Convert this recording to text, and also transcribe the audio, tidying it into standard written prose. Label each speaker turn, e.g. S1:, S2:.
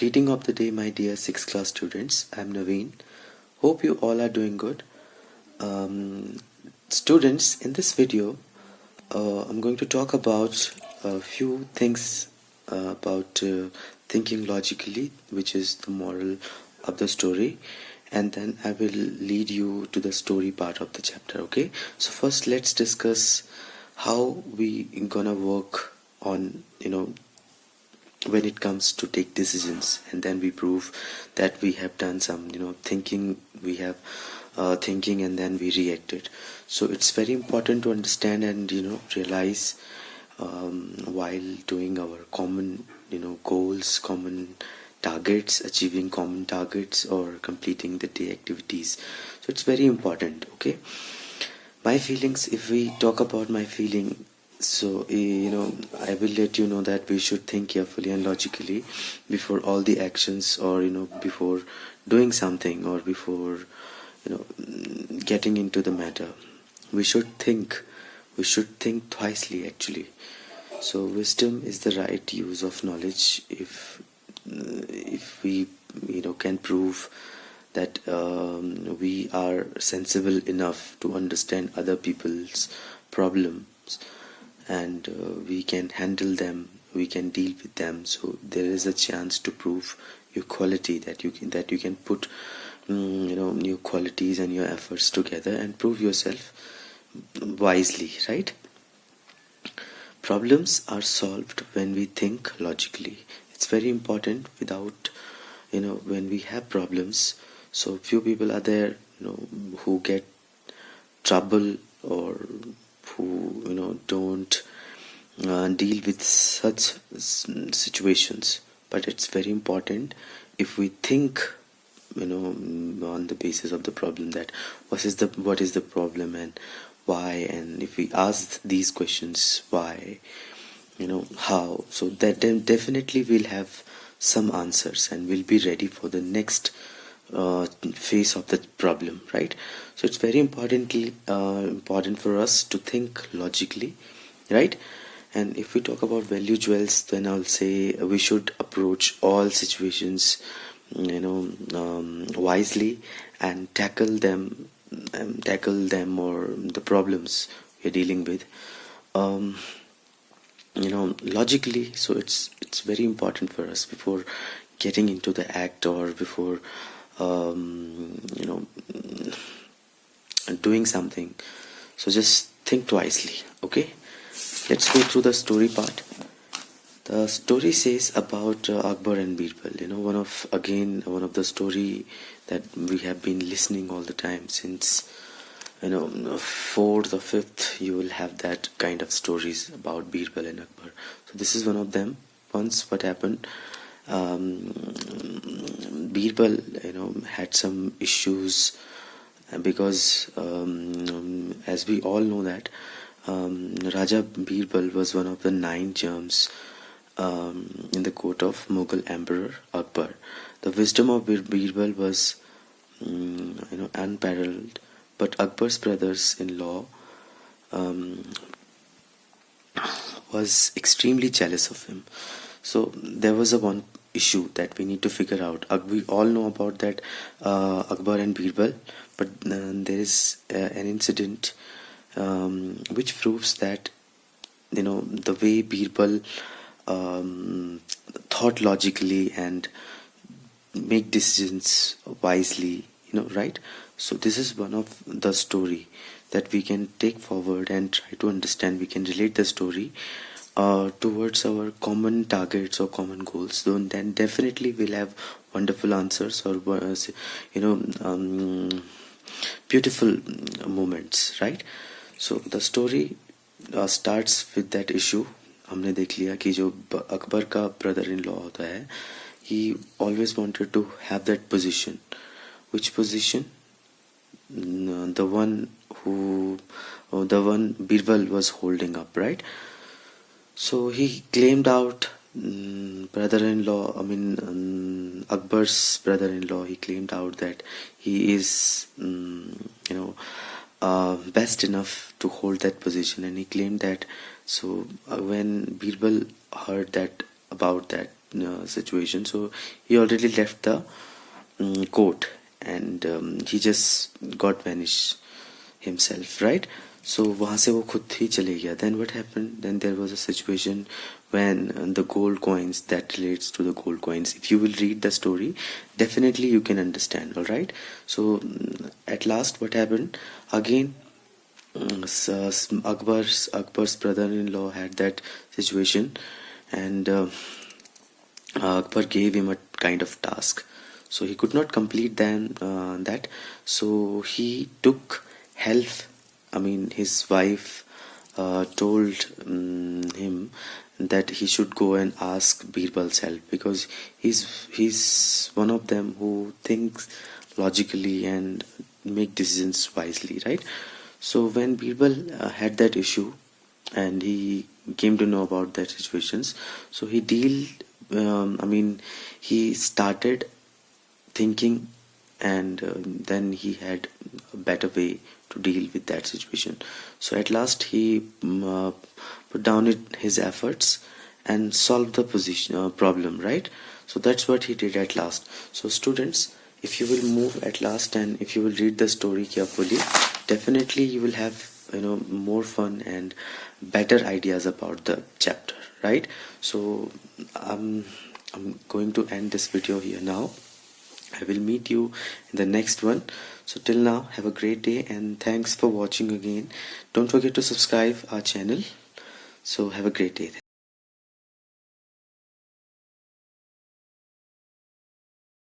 S1: Greeting of the day, my dear 6th class students. I'm Naveen. Hope you all are doing good. Students, in this video, I'm going to talk about a few things about thinking logically, which is the moral of the story, and then I will lead you to the story part of the chapter. Okay, so first let's discuss how we gonna work on when it comes to take decisions, and then we prove that we have done some thinking. We have thinking and then we reacted. So it's very important to understand and realize while doing our common goals, common targets, achieving common targets, or completing the day activities. So it's very important. Okay, my feelings, if we talk about my feeling, so I will let you know that we should think carefully and logically before all the actions, or before doing something, or before getting into the matter. We should think twicely actually. So wisdom is the right use of knowledge. If we can prove that we are sensible enough to understand other people's problems, and we can handle them, we can deal with them, so there is a chance to prove your quality, that you can put your qualities and your efforts together and prove yourself wisely, right? Problems are solved when we think logically. It's very important. Without when we have problems, so few people are there who get trouble, or who don't deal with such situations. But it's very important, if we think on the basis of the problem, that what is the problem and why, and if we ask these questions, why, how, so that then definitely we'll have some answers and we'll be ready for the next phase of the problem, right? So it's very important for us to think logically, right? And if we talk about value jewels, then I'll say we should approach all situations wisely, and tackle them or the problems we're dealing with logically. So it's very important for us before getting into the act, or before doing something. So just think twicely. Okay, let's go through the story part. The story says about Akbar and Birbal. One of the story that we have been listening all the time since fourth or fifth. You will have that kind of stories about Birbal and Akbar. So this is one of them. Once what happened, Birbal had some issues, because as we all know that Raja Birbal was one of the 9 germs in the court of Mughal Emperor Akbar. The wisdom of Birbal was unparalleled, but Akbar's brothers-in-law was extremely jealous of him. So there was one issue that we need to figure out. We all know about that Akbar and Birbal, but there is an incident which proves that the way Birbal thought logically and make decisions wisely, right? So this is one of the story that we can take forward and try to understand. We can relate the story towards our common targets or common goals. Then definitely we'll have wonderful answers, or beautiful moments, right? So the story starts with that issue. हमने देख लिया कि जो अकबर का brother in law होता है, he always wanted to have that position. Which position? The one Birbal was holding up, right? So he claimed out Akbar's brother-in-law. He claimed out that he is best enough to hold that position, and he claimed that. So when Birbal heard that about that situation. So he already left the court, and he just got vanished himself, right? So वहाँ से वो खुद ही चले गया. Then what happened? Then there was a situation when the gold coins, that relates to the gold coins. If you will read the story, definitely you can understand. All right. So at last, what happened? Again, Akbar's brother-in-law had that situation, and Akbar gave him a kind of task. So he could not complete that. So he took help. I mean, his wife told him that he should go and ask Birbal's help, because he's one of them who thinks logically and make decisions wisely, right? So when Birbal had that issue and he came to know about that situations, so he started thinking, and then he had a better way to deal with that situation. So at last he put down his efforts and solved the problem, right? So that's what he did at last. So students, if you will move at last and if you will read the story carefully, definitely you will have more fun and better ideas about the chapter, right? So I'm going to end this video here now. I will meet you in the next one. So till now, have a great day and thanks for watching again. Don't forget to subscribe our channel. So have a great day.